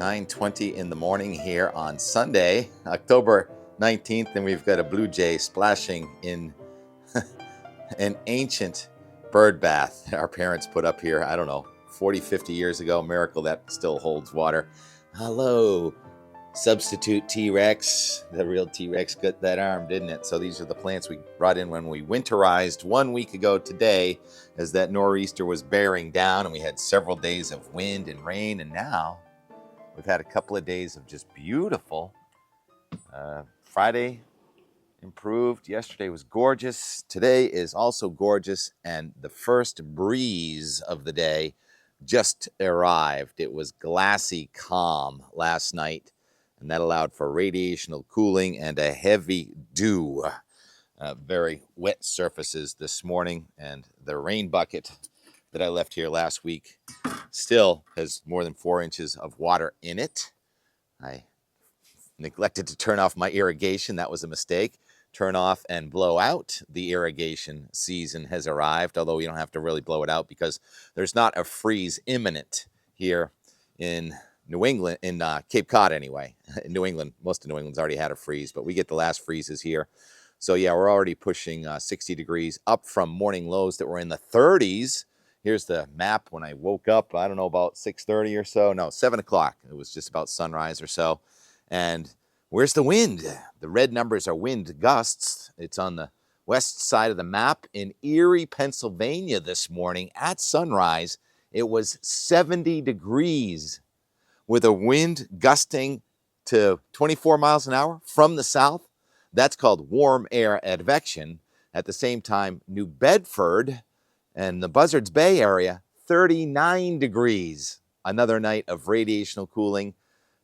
9:20 in the morning here on Sunday, October 19th, and we've got a blue jay splashing in an ancient bird bath our parents put up here, I don't know, 40, 50 years ago. Miracle that still holds water. Hello, substitute T-Rex. The real T-Rex got that arm, didn't it? So these are the plants we brought in when we winterized 1 week ago today, as that nor'easter was bearing down and we had several days of wind and rain, and now we've had a couple of days of just beautiful. Friday improved. Yesterday was gorgeous. Today is also gorgeous, and the first breeze of the day just arrived. It was glassy calm last night, and that allowed for radiational cooling and a heavy dew. Very wet surfaces this morning, and the rain bucket that I left here last week still has more than 4 inches of water in it. I neglected to turn off my irrigation. That was a mistake. Turn off and blow out. The irrigation season has arrived, although you don't have to really blow it out because there's not a freeze imminent here in New England, in Cape Cod anyway. In New England, most of New England's already had a freeze, but we get the last freezes here. So yeah, we're already pushing 60 degrees up from morning lows that were in the 30s. Here's the map when I woke up, I don't know, about 6:30 or so. No, 7 o'clock. It was just about sunrise or so. And where's the wind? The red numbers are wind gusts. It's on the west side of the map in Erie, Pennsylvania this morning at sunrise. It was 70 degrees with a wind gusting to 24 miles an hour from the south. That's called warm air advection. At the same time, New Bedford and the Buzzards Bay area, 39 degrees. Another night of radiational cooling.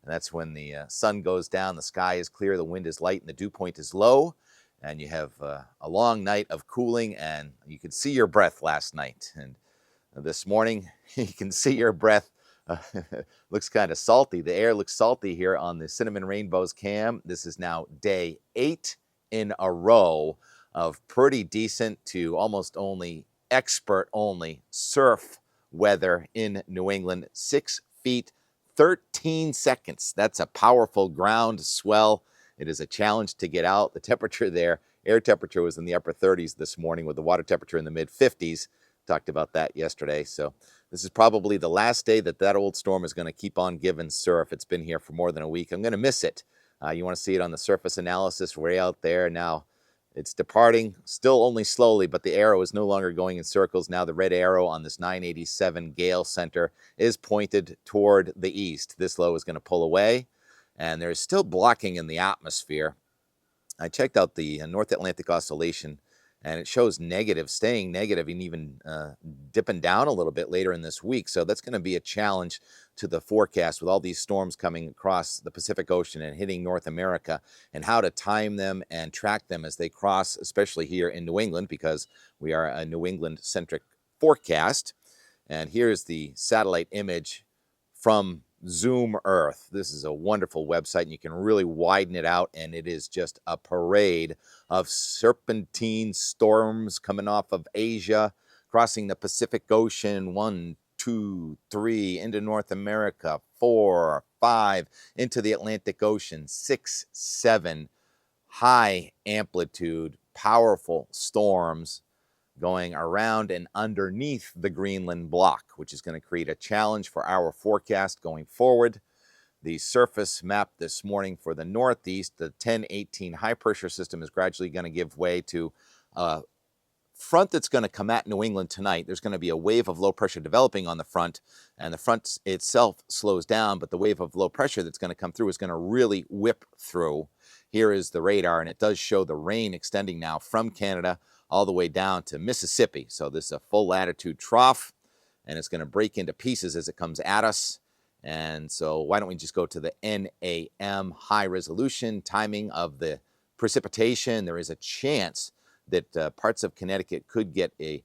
And that's when the sun goes down, the sky is clear, the wind is light, and the dew point is low. And you have a long night of cooling, and you could see your breath last night. And this morning, you can see your breath. Looks kind of salty. The air looks salty here on the Cinnamon Rainbows cam. This is now day 8 in a row of pretty decent to almost only expert only surf weather in New England. 6 feet 13 seconds. That's a powerful ground swell. It is a challenge to get out. The temperature there, air temperature was in the upper 30s this morning with the water temperature in the mid 50s. Talked about that yesterday. So this is probably the last day that old storm is going to keep on giving surf. It's been here for more than a week. I'm going to miss it. You want to see it on the surface analysis way out there. Now it's departing, still only slowly, but the arrow is no longer going in circles. Now the red arrow on this 987 gale center is pointed toward the east. This low is going to pull away, and there's still blocking in the atmosphere. I checked out the North Atlantic Oscillation, and it shows negative, staying negative, and even dipping down a little bit later in this week. So that's going to be a challenge to the forecast with all these storms coming across the Pacific Ocean and hitting North America, and how to time them and track them as they cross, especially here in New England, because we are a New England-centric forecast. And here's the satellite image from Zoom Earth. This is a wonderful website, and you can really widen it out, and it is just a parade of serpentine storms coming off of Asia, crossing the Pacific Ocean, 1, 2, 3, into North America, 4, 5, into the Atlantic Ocean, 6, 7, high amplitude, powerful storms going around and underneath the Greenland Block, which is going to create a challenge for our forecast going forward. The surface map this morning for the Northeast, the 1018 high pressure system is gradually going to give way to a front that's going to come at New England tonight. There's going to be a wave of low pressure developing on the front, and the front itself slows down, but the wave of low pressure that's going to come through is going to really whip through. Here is the radar, and it does show the rain extending now from Canada all the way down to Mississippi. So this is a full latitude trough, and it's going to break into pieces as it comes at us. And so why don't we just go to the NAM high resolution timing of the precipitation. There is a chance that parts of Connecticut could get a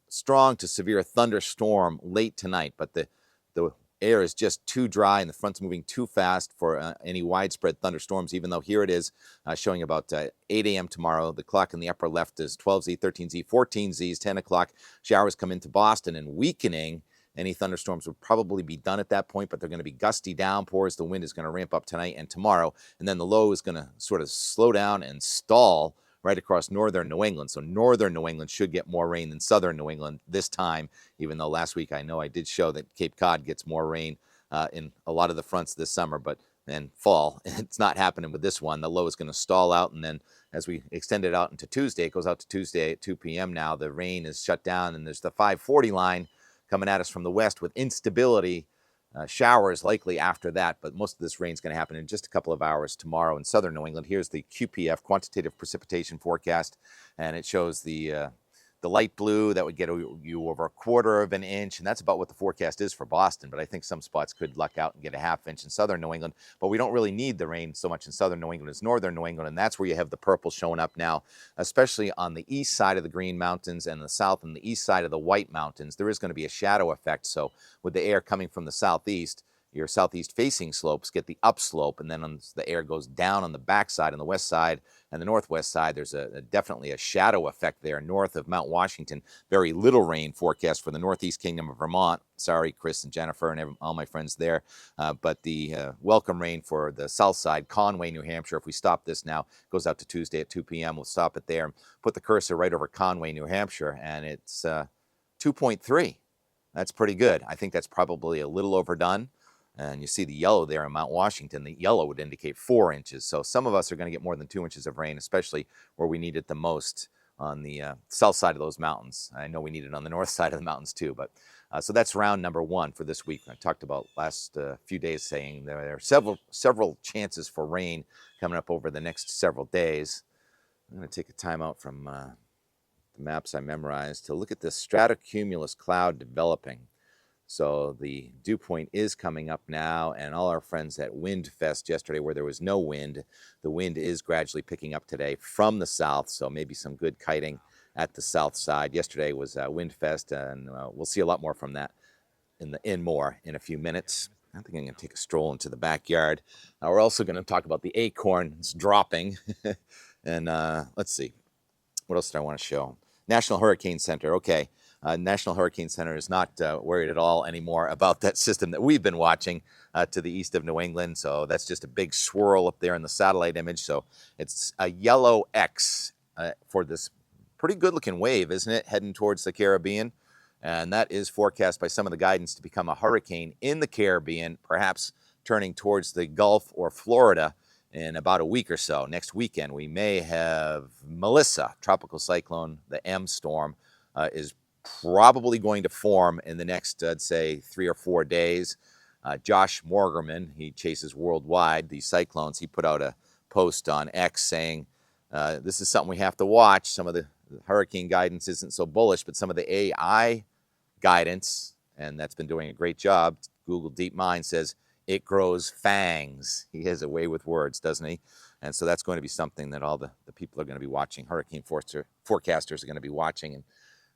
strong to severe thunderstorm late tonight, but the air is just too dry and the front's moving too fast for any widespread thunderstorms, even though here it is showing about 8 a.m. tomorrow. The clock in the upper left is 12Z, 13Z, 14Zs, 10 o'clock. Showers come into Boston and weakening Any thunderstorms would probably be done at that point, but they're going to be gusty downpours. The wind is going to ramp up tonight and tomorrow, and then the low is going to sort of slow down and stall right across northern New England. So northern New England should get more rain than southern New England this time, even though last week I know I did show that Cape Cod gets more rain in a lot of the fronts this summer, but and fall. It's not happening with this one. The low is going to stall out, and then as we extend it out into Tuesday, it goes out to Tuesday at 2 p.m. now. The rain is shut down, and there's the 540 line coming at us from the west with instability. Showers likely after that, but most of this rain is going to happen in just a couple of hours tomorrow in southern New England. Here's the QPF, quantitative precipitation forecast, and it shows the light blue. That would get you over 1/4 of an inch, and that's about what the forecast is for Boston, but I think some spots could luck out and get a 1/2 inch in southern New England, but we don't really need the rain so much in southern New England as northern New England, and that's where you have the purple showing up now, especially on the east side of the Green Mountains and the south and the east side of the White Mountains. There is going to be a shadow effect, so with the air coming from the southeast, your southeast facing slopes get the upslope, and then the air goes down on the backside on the west side and the northwest side. There's definitely a shadow effect there north of Mount Washington. Very little rain forecast for the northeast kingdom of Vermont. Sorry, Chris and Jennifer and all my friends there. But the welcome rain for the south side, Conway, New Hampshire. If we stop this now, it goes out to Tuesday at 2 p.m. We'll stop it there and put the cursor right over Conway, New Hampshire, and it's 2.3. That's pretty good. I think that's probably a little overdone. And you see the yellow there in Mount Washington. The yellow would indicate 4 inches. So some of us are going to get more than 2 inches of rain, especially where we need it the most on the south side of those mountains. I know we need it on the north side of the mountains too. But so that's round number 1 for this week. I talked about last few days saying there are several chances for rain coming up over the next several days. I'm going to take a time out from the maps I memorized to look at this stratocumulus cloud developing. So the dew point is coming up now, and all our friends at Windfest yesterday, where there was no wind, the wind is gradually picking up today from the south, so maybe some good kiting at the south side. Yesterday was Windfest, and we'll see a lot more from that in a few minutes. I think I'm going to take a stroll into the backyard. We're also going to talk about the acorns dropping, and let's see. What else did I want to show? National Hurricane Center. Okay. National Hurricane Center is not worried at all anymore about that system that we've been watching to the east of New England. So that's just a big swirl up there in the satellite image. So it's a yellow X for this pretty good looking wave, isn't it? Heading towards the Caribbean. And that is forecast by some of the guidance to become a hurricane in the Caribbean, perhaps turning towards the Gulf or Florida in about a week or so. Next weekend, we may have Melissa, tropical cyclone, the M storm, is probably going to form in the next, I'd say, 3 or 4 days. Josh Morgerman, he chases worldwide these cyclones. He put out a post on X saying, this is something we have to watch. Some of the hurricane guidance isn't so bullish, but some of the AI guidance, and that's been doing a great job. Google DeepMind says it grows fangs. He has a way with words, doesn't he? And so that's going to be something that all the people are going to be watching. Hurricane forecasters are going to be watching.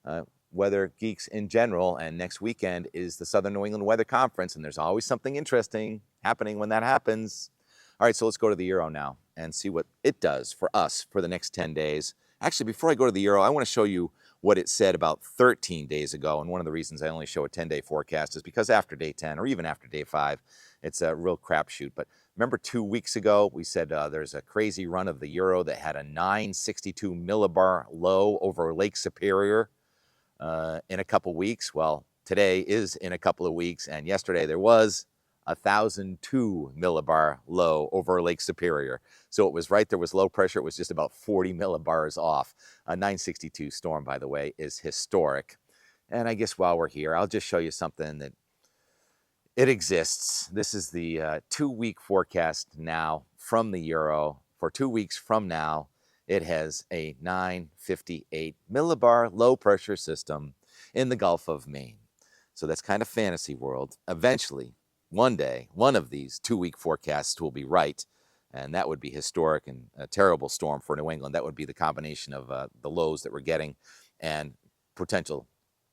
And weather geeks in general, and next weekend is the Southern New England Weather Conference, and there's always something interesting happening when that happens. All right, so let's go to the Euro now and see what it does for us for the next 10 days. Actually, before I go to the Euro, I want to show you what it said about 13 days ago, and one of the reasons I only show a 10-day forecast is because after day 10, or even after day 5, it's a real crapshoot. But remember 2 weeks ago, we said there's a crazy run of the Euro that had a 962 millibar low over Lake Superior in a couple weeks. Well, today is in a couple of weeks, and yesterday there was 1,002 millibar low over Lake Superior. So it was right, there was low pressure. It was just about 40 millibars off. A 962 storm, by the way, is historic. And I guess while we're here, I'll just show you something that it exists. This is the 2-week forecast now from the Euro. For 2 weeks from now, it has a 958 millibar low pressure system in the Gulf of Maine. So that's kind of fantasy world. Eventually, one day, one of these 2-week forecasts will be right, and that would be historic and a terrible storm for New England. That would be the combination of the lows that we're getting and potential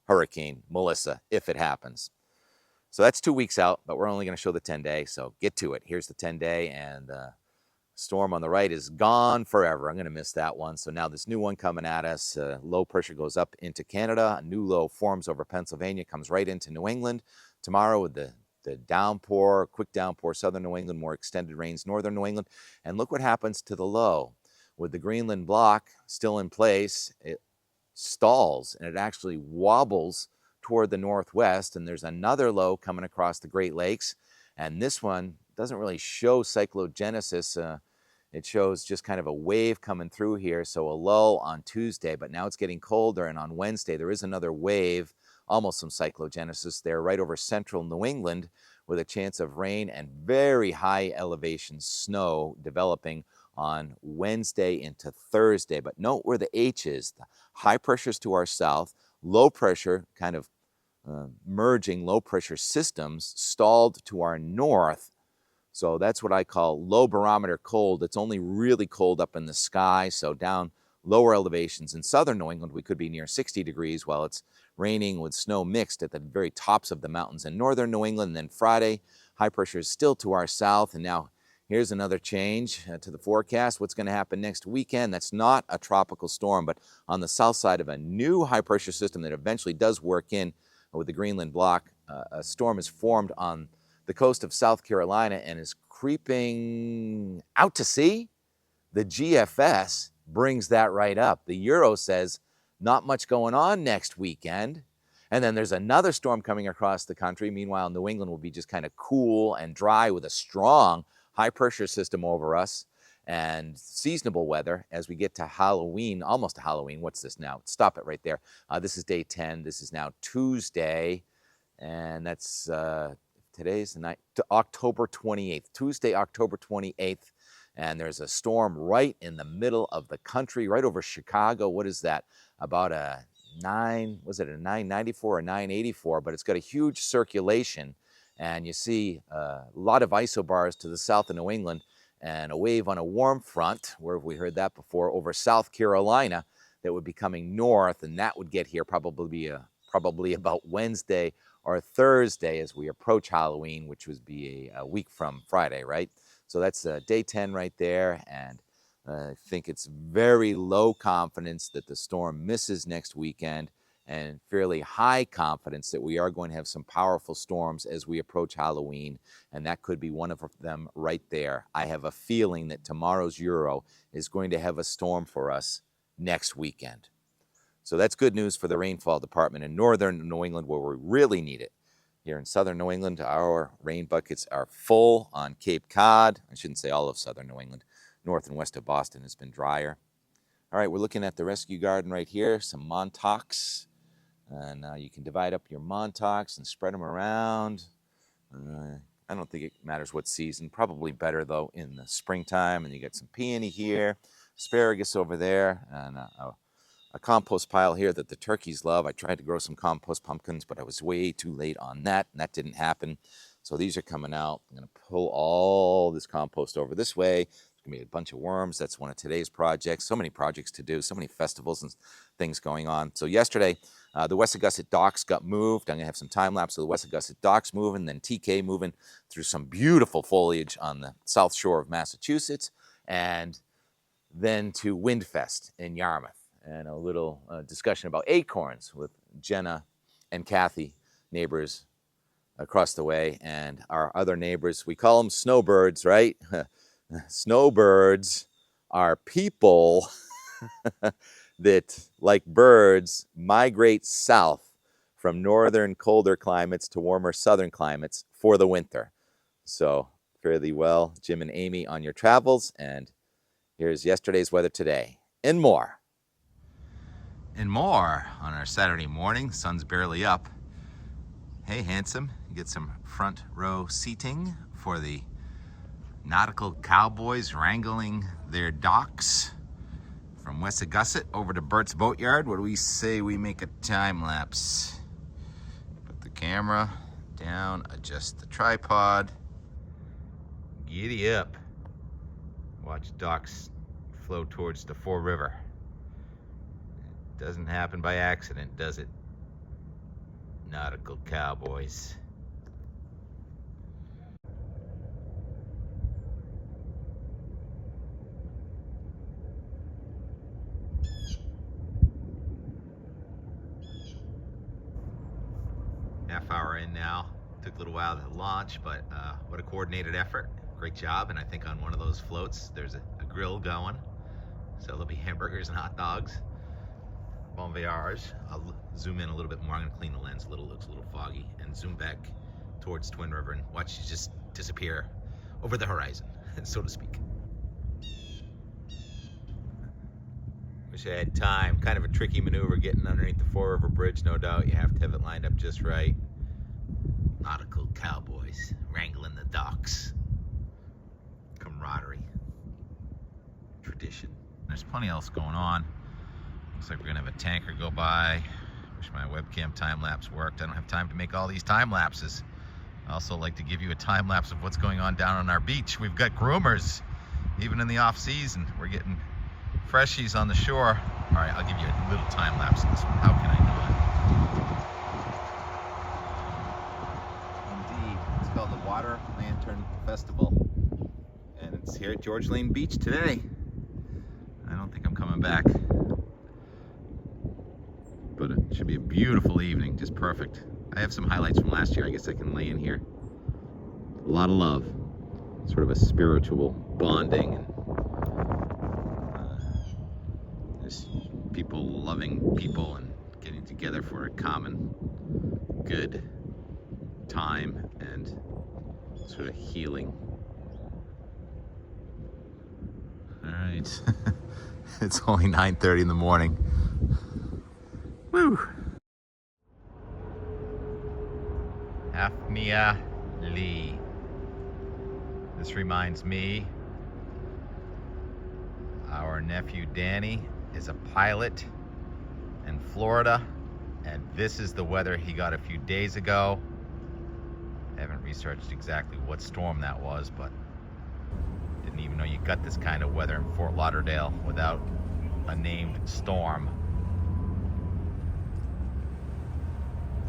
Hurricane Melissa if it happens. So that's 2 weeks out, but we're only going to show the 10-day, so get to it. Here's the 10-day, and Storm on the right is gone forever. I'm going to miss that one. So now this new one coming at us. Low pressure goes up into Canada. A new low forms over Pennsylvania, comes right into New England. Tomorrow with the downpour, quick downpour, southern New England, more extended rains, northern New England. And look what happens to the low. With the Greenland Block still in place, it stalls and it actually wobbles toward the northwest. And there's another low coming across the Great Lakes. And this one doesn't really show cyclogenesis. It shows just kind of a wave coming through here. So a lull on Tuesday, but now it's getting colder. And on Wednesday, there is another wave, almost some cyclogenesis there, right over central New England, with a chance of rain and very high elevation snow developing on Wednesday into Thursday. But note where the H is. The high pressures to our south, low pressure kind of merging low pressure systems stalled to our north. So that's what I call low barometer cold. It's only really cold up in the sky. So down lower elevations in southern New England, we could be near 60 degrees while it's raining with snow mixed at the very tops of the mountains in northern New England. And then Friday, high pressure is still to our south. And now here's another change to the forecast. What's going to happen next weekend? That's not a tropical storm, but on the south side of a new high pressure system that eventually does work in with the Greenland Block. A storm is formed on the coast of South Carolina and is creeping out to sea. The GFS brings that right up. The Euro says not much going on next weekend. And then there's another storm coming across the country. Meanwhile, New England will be just kind of cool and dry with a strong high pressure system over us and seasonable weather as we get to Halloween, almost to Halloween. What's this now? Stop it right there. This is day 10. This is now Tuesday. And that's today's the night, October 28th, Tuesday, October 28th. And there's a storm right in the middle of the country, right over Chicago. What is that? About a 994 or 984, but it's got a huge circulation. And you see a lot of isobars to the south of New England and a wave on a warm front, where have we heard that before, over South Carolina that would be coming north. And that would get here probably about Wednesday or Thursday as we approach Halloween, which would be a week from Friday, right? So that's day 10 right there. And I think it's very low confidence that the storm misses next weekend and fairly high confidence that we are going to have some powerful storms as we approach Halloween. And that could be one of them right there. I have a feeling that tomorrow's Euro is going to have a storm for us next weekend. So that's good news for the rainfall department in northern New England, where we really need it. Here in southern New England, our rain buckets are full on Cape Cod. I shouldn't say all of southern New England. North and west of Boston has been drier. All right, we're looking at the rescue garden right here, some Montauk's. And you can divide up your Montauk's and spread them around. I don't think it matters what season. Probably better, though, in the springtime. And you get some peony here, asparagus over there, and a compost pile here that the turkeys love. I tried to grow some compost pumpkins, but I was way too late on that, and that didn't happen. So these are coming out. I'm going to pull all this compost over this way. There's going to be a bunch of worms. That's one of today's projects. So many projects to do, so many festivals and things going on. So yesterday, the Wessagusset docks got moved. I'm going to have some time lapse of the Wessagusset docks moving, then TK moving through some beautiful foliage on the south shore of Massachusetts, and then to Windfest in Yarmouth. And a little discussion about acorns with Jenna and Kathy, neighbors across the way, and our other neighbors. We call them snowbirds, right? Snowbirds are people that, like birds, migrate south from northern colder climates to warmer southern climates for the winter. So fairly well, Jim and Amy, on your travels. And here's yesterday's weather today and more. And more on our Saturday morning. Sun's barely up. Hey, handsome, you get some front row seating for the Nautical cowboys wrangling their docks from Wessagusset over to Bert's Boatyard. What do we say we make a time lapse? Put the camera down, adjust the tripod. Giddy up. Watch docks flow towards the Fore River. Doesn't happen by accident, does it? Nautical cowboys. hour in now. Took a little while to launch, but what a coordinated effort. Great job. And I think on one of those floats, there's a grill going. So there'll be hamburgers and hot dogs. Bon voyage. I'll zoom in a little bit more. I'm gonna clean the lens a little, looks a little foggy, and zoom back towards Twin River and watch you just disappear over the horizon, so to speak. Wish I had time. Kind of a tricky maneuver getting underneath the Four River Bridge, no doubt. You have to have it lined up just right. Nautical cowboys wrangling the docks. Camaraderie. Tradition. There's plenty else going on. Looks like we're gonna have a tanker go by. Wish my webcam time lapse worked. I don't have time to make all these time lapses. I also like to give you a time lapse of what's going on down on our beach. We've got groomers, even in the off season. We're getting freshies on the shore. All right, I'll give you a little time lapse of this one. How can I do it? Indeed, it's called the Water Lantern Festival, and it's here at George Lane Beach today. I don't think I'm coming back, but it should be a beautiful evening, just perfect. I have some highlights from last year I guess I can lay in here. A lot of love, sort of a spiritual bonding, and there's people loving people and getting together for a common good time and sort of healing. All right. It's only 9:30 in the morning. Woo! Afnia Lee. This reminds me, our nephew Danny is a pilot in Florida, and this is the weather he got a few days ago. I haven't researched exactly what storm that was, but didn't even know you got this kind of weather in Fort Lauderdale without a named storm.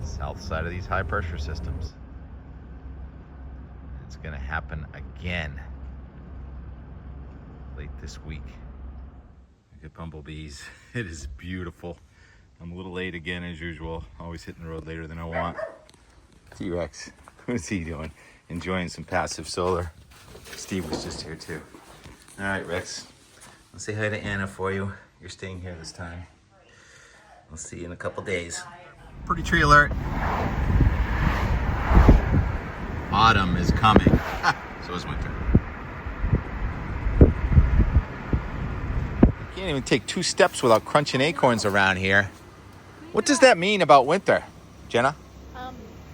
South side of these high pressure systems. It's gonna happen again late this week. Look at bumblebees. It is beautiful. I'm a little late again as usual. Always hitting the road later than I want. T-Rex, what's he doing? Enjoying some passive solar. Steve was just here too. All right, Rex. I'll say hi to Anna for you. You're staying here this time. I'll see you in a couple days. Pretty tree alert. Autumn is coming. So is winter. You can't even take 2 steps without crunching acorns around here. What does that mean about winter, Jenna?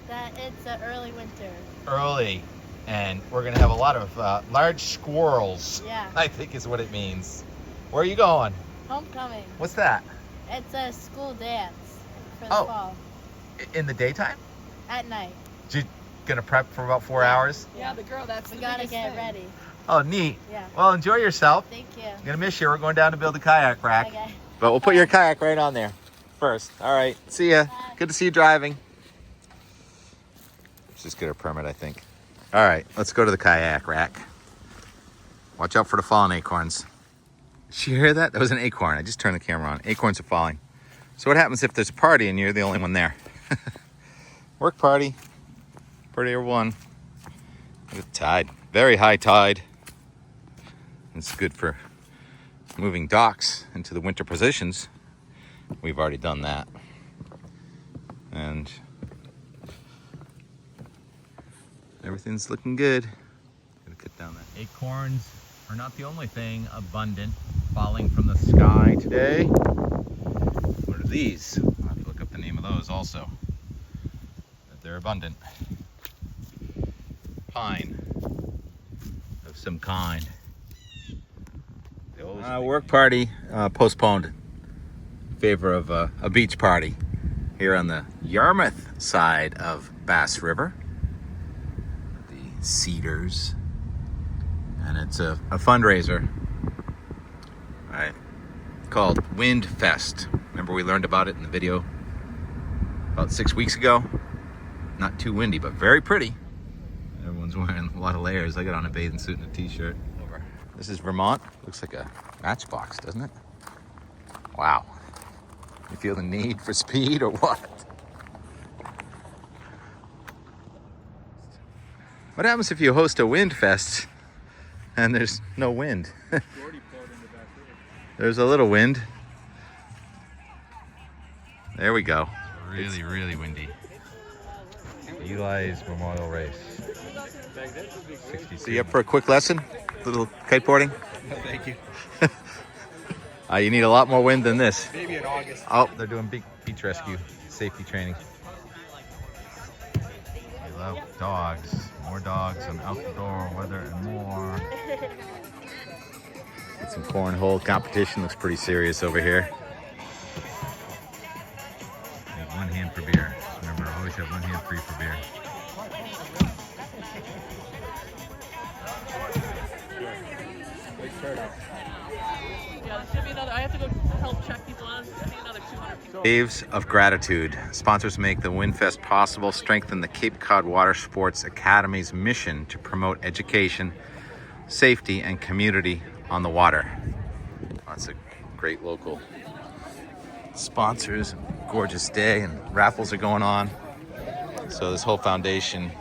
That it's an early winter. Early. And we're going to have a lot of large squirrels. Yeah. I think is what it means. Where are you going? Homecoming. What's that? It's a school dance for the Oh. fall. In the daytime? At night. You gonna prep for about 4 hours? Yeah, the girl, that's We the gotta biggest get thing. ready. Oh, neat. Yeah. Well, enjoy yourself. Thank you. I'm gonna miss you. We're going down to build a kayak rack. Okay. But we'll put your kayak right on there first. All right. See ya. Bye. Good to see you driving. Let's just get our permit, I think. All right. Let's go to the kayak rack. Watch out for the fallen acorns. Did you hear that? That was an acorn. I just turned the camera on. Acorns are falling. So what happens if there's a party and you're the only one there? Work party. Party or one. Look at the tide. Very high tide. It's good for moving docks into the winter positions. We've already done that. And everything's looking good. Gonna cut down that. Acorns are not the only thing abundant falling from the sky today. What are these? I'll have to look up the name of those also. But they're abundant. Pine of some kind. Work party postponed in favor of a beach party here on the Yarmouth side of Bass River. The Cedars. And it's a fundraiser, right, called Windfest. Remember we learned about it in the video about 6 weeks ago? Not too windy, but very pretty. Everyone's wearing a lot of layers. I got on a bathing suit and a t-shirt. This is Vermont. Looks like a matchbox, doesn't it? Wow. You feel the need for speed or what? What happens if you host a wind fest and there's no wind? There's a little wind. There we go. Really, really windy. Eli's Memorial Race. 62. So you up for a quick lesson? Little kiteboarding? No, thank you. You need a lot more wind than this. Maybe in August. Oh, they're doing big beach rescue safety training. We love dogs. More dogs and outdoor weather and more. Get some cornhole competition. Looks pretty serious over here. Need one hand for beer. Remember, always have one hand free for beer. Yeah, there should be another. I have to go help check people on. I think another 200 people. Waves of Gratitude. Sponsors make the Windfest possible, strengthen the Cape Cod Water Sports Academy's mission to promote education, safety, and community on the water. Lots of great local sponsors. Gorgeous day, and raffles are going on. So this whole foundation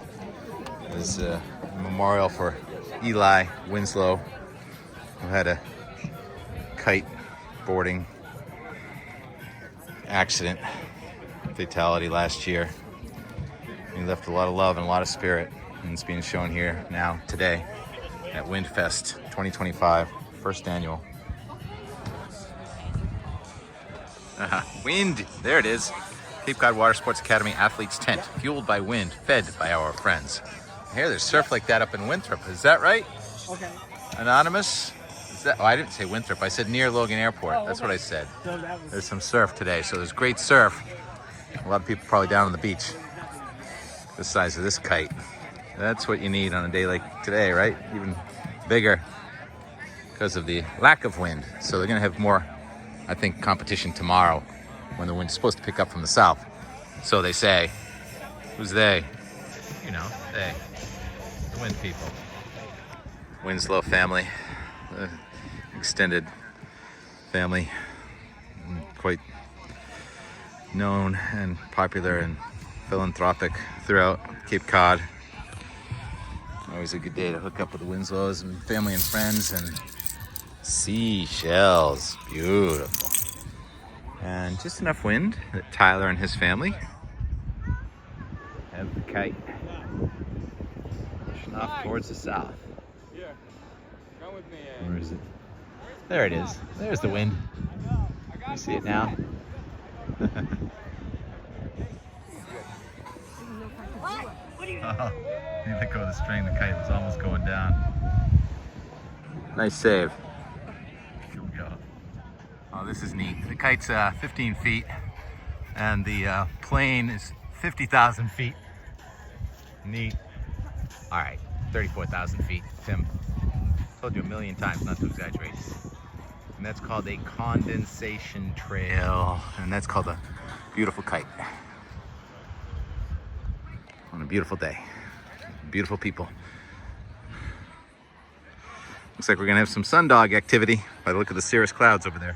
is a memorial for Eli Winslow, who had a kite boarding accident, fatality last year. He left a lot of love and a lot of spirit, and it's being shown here now today at Windfest 2025, first annual. Wind, there it is. Cape Cod Water Sports Academy Athletes Tent, fueled by wind, fed by our friends. I hear there's surf like that up in Winthrop, is that right? Okay. Anonymous? Is that, oh, I didn't say Winthrop, I said near Logan Airport. Oh, That's okay. what I said. So that was... There's some surf today, so there's great surf. A lot of people probably down on the beach. The size of this kite. That's what you need on a day like today, right? Even bigger because of the lack of wind. So they're gonna have more, I think, competition tomorrow when the wind's supposed to pick up from the south. So they say. Who's they? You know, they. The wind people. Winslow family. Extended family. Quite known and popular and philanthropic throughout Cape Cod. Always a good day to hook up with the Winslows and family and friends, and seashells, beautiful. And just enough wind that Tyler and his family have the kite pushing off towards the south. Yeah. Come with me. Where is it? There it is. There's the wind. You see it now? Oh, you let go of the string, the kite was almost going down. Nice save. Here we go. Oh, this is neat. The kite's 15 feet, and the plane is 50,000 feet. Neat. All right, 34,000 feet. Tim, told you a million times not to exaggerate. And that's called a condensation trail, and that's called a beautiful kite. On a beautiful day. Beautiful people. Looks like we're gonna have some sundog activity by the look of the cirrus clouds over there.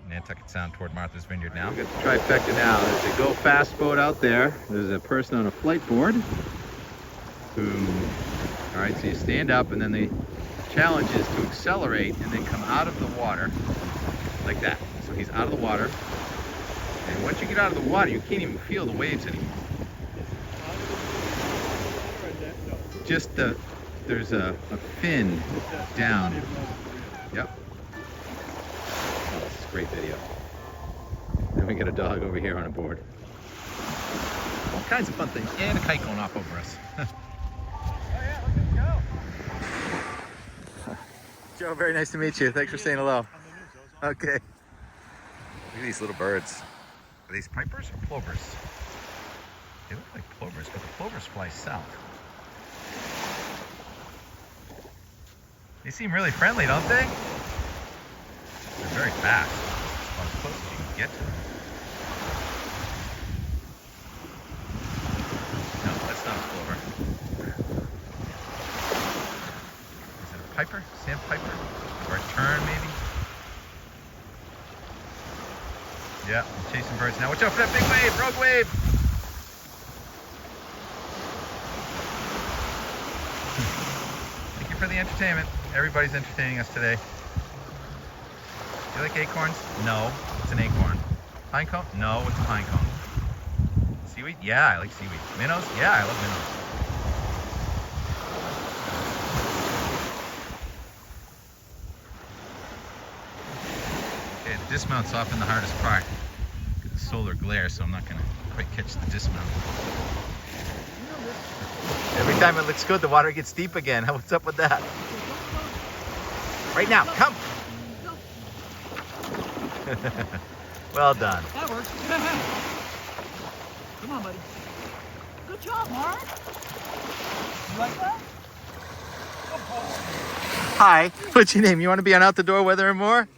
Nantucket Sound toward Martha's Vineyard now. We've got the trifecta now. There's a go fast boat out there. There's a person on a flight board who, all right, so you stand up, and then the challenge is to accelerate and then come out of the water like that. So he's out of the water, and once you get out of the water, you can't even feel the waves anymore. Just there's a fin down. Yep. Oh, this is a great video. Then we got a dog over here on a board. All kinds of fun things. And a kite going off over us. Joe, very nice to meet you. Thanks for saying hello. Okay. Look at these little birds. Are these pipers or plovers? They look like plovers, but the plovers fly south. They seem really friendly, don't they? They're very fast. About as close as you can get to them. No, that's not a plover. Is it a piper? Sandpiper? Or a tern, maybe? Yeah, I'm chasing birds now. Watch out for that big wave! Rogue wave! Thank you for the entertainment. Everybody's entertaining us today. Do you like acorns? No, it's an acorn. Pine cone? No, it's a pine cone. Seaweed? Yeah, I like seaweed. Minnows? Yeah, I love minnows. Okay, the dismount's often the hardest part. Get the solar glare, so I'm not gonna quite catch the dismount. Every time it looks good, the water gets deep again. What's up with that? Right now, come! Well done. That works. Come on, buddy. Good job, Mark. You like that? Hi, what's your name? You want to be on Out the Door Weather and More?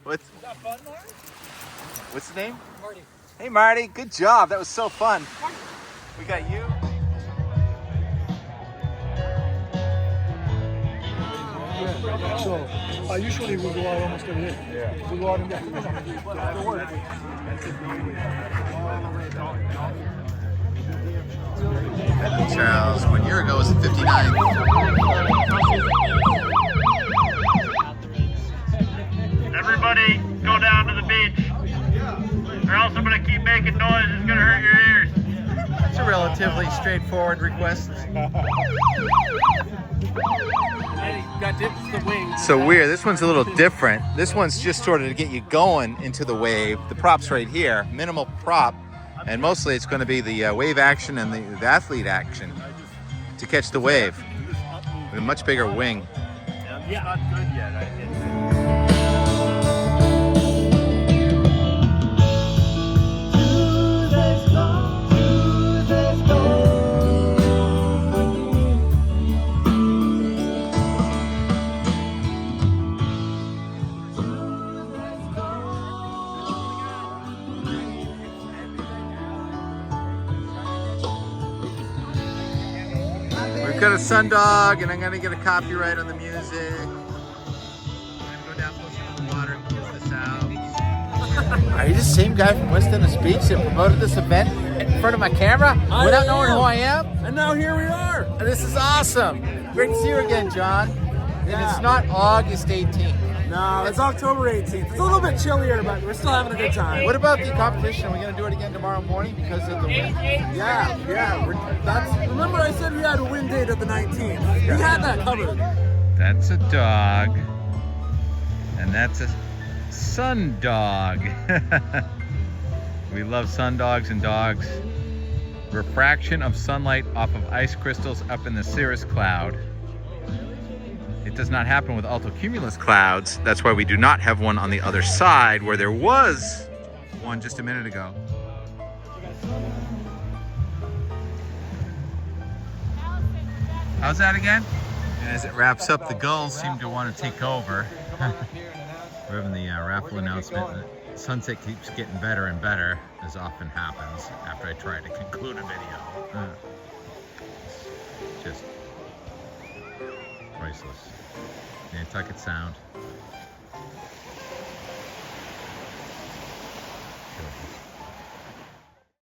What's that fun, Mark? What's the name? Marty. Hey Marty, good job. That was so fun. We got you. So, usually we go out almost every day. Yeah. We go out and get after work. Charles, 1 year ago was at 59. Everybody go down to the beach, or else I'm going to keep making noise. It's going to hurt your ears. That's a relatively straightforward request. So weird. This one's a little different. This one's just sort of to get you going into the wave. The prop's right here, minimal prop, and mostly it's going to be the wave action and the athlete action to catch the wave with a much bigger wing. Yeah, not good yet. We've got a sundog, and I'm going to get a copyright on the music. I'm going to go down closer to the water and close this out. Are you the same guy from West End of Speech that promoted this event in front of my camera without knowing who I am? And now here we are. This is awesome. Great to see you again, John. And it's not August 18th. No, it's October 18th. It's a little bit chillier, but we're still having a good time. What about the competition? Are we going to do it again tomorrow morning because of the wind? Yeah. Remember I said we had a wind date at the 19th. We had that covered. That's a dog. And that's a sun dog. We love sun dogs and dogs. Refraction of sunlight off of ice crystals up in the cirrus cloud. It does not happen with altocumulus clouds. That's why we do not have one on the other side where there was one just a minute ago. How's that again? And as it wraps up, the gulls seem to want to take over. We're having the raffle announcement. The sunset keeps getting better and better, as often happens after I try to conclude a video. Just priceless. Nantucket Sound.